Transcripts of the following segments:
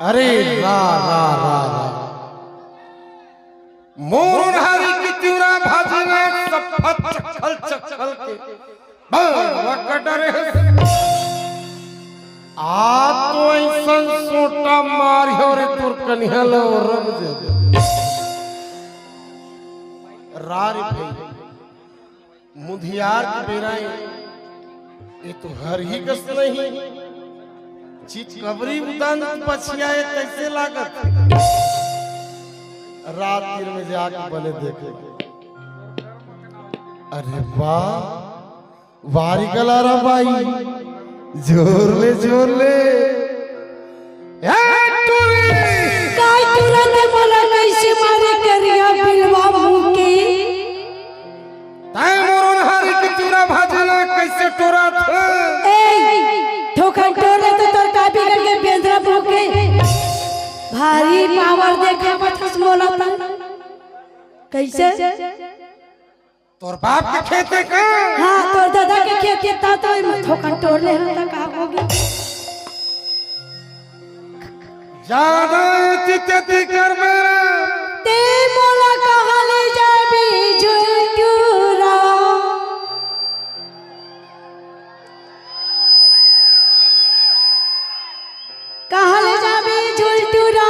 अरे रा रा रा रा मोर हरी की तिरा भाजने सफत चखल चखल के वकड़े आ तो ऐसा सोटा मारियो रे तुर कन्हलो रब दे रारी भाई मुधियार की बेराई ये तो हर ही कस नहीं चीज कबरी उदान पछियाए कैसे लागत रात तीर में जाके बने देखे अरे वाह वारी कलारा भाई जोर ले काय तुरंत मला कैसे मारे करिया बिलवा मुके ताई मोरन हारी की चूरा भाजला कैसे टोरा था ए ठोकर टोरे तो तोर का बिगड़ के बेंद्रा भूके भारी पावर देखा पथस मोला था कैसे तोर बाप के खेते का हां तोर दादा के खेत के ता तो ठोकर टोर ले हम का होगी ज्यादा चित्ती कर मेरा ते मोला कहां ले जाबी झुटूरा कहां ले जाबी झुटूरा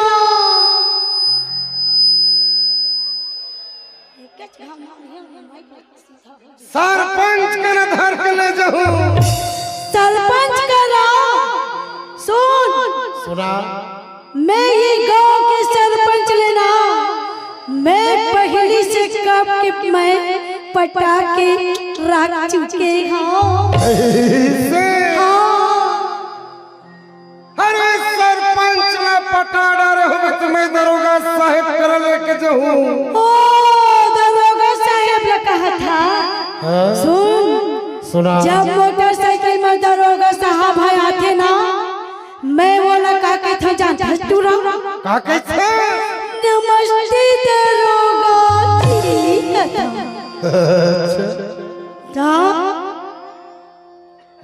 सरपंच के न धर के ले जाऊं सरपंच करा सुन सुना मैं ये गांव के सरपंच लेना मैं पहली से कब के मैं पटा के रख चुके अरे सरपंच ना पटा डर हो तुम्हें दरोगा साहब कर लेके जाऊं ओ दरोगा साहब ने कहा था सुन सुना जब मोटरसाइकिल में दरोगा साहब आए थे ना मैं बोला काके था जानता टूरा काके थे नमस्ते दरोगा जी था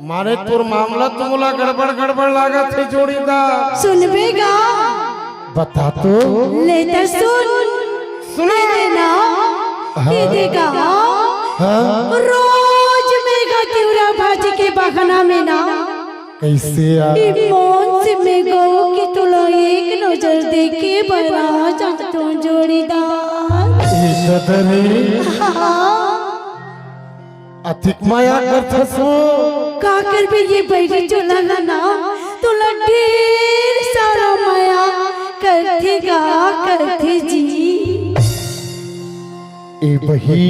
मारे तोर मामला तो मोला गड़बड़ लागत है जोड़ीदार सुनबेगा बता तो लेता सुना देना ये देगा रोज मेगा तिवरा भाजी के बहाना में ना कैसे मोन से में गो कि तुलो एक नजर देके बड़ा जातो जोड़ीदार अधिक माया करता सो का कर भी ये बैठी चला ना तो ढेर सारा माया करती जी ए बही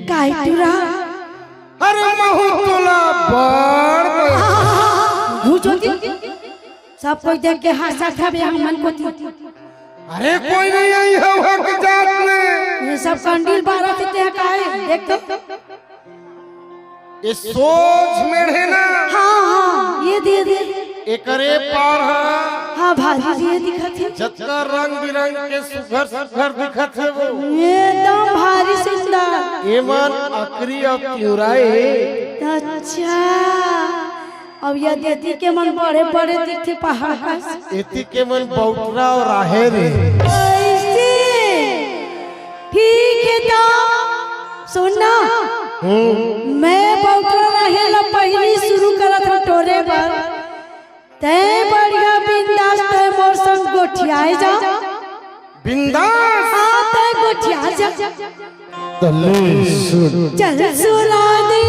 काय तुरा अरे महू तोला बड़ घुचो सब कोई देख के हंसा था बे हम मन को अरे कोई नहीं आई है हक जात में ये सब कंडील बारा ते काहे देख तो ये सोच मेढ़े ना हां ये दे एकरे पार हां भाजी ये दिखत है जत्ता रंग बिरंग के सुघर दिखत है वो एकदम भारी सुंदर एमन अकरी और प्यूराए अच्छा अब ये देती के मन बड़े दिखते पहाड़ का एती के मन बौटरा और राहे रे ऐसे ठीक है तो सुनना मैं बौटरा रहे ला पहली शुरू करत था टोरे पर ते बढ़िया बिंदास ते मौसम गोठियाए जा बिंदास हां ते गोठिया जा तले सुन चल सुना दे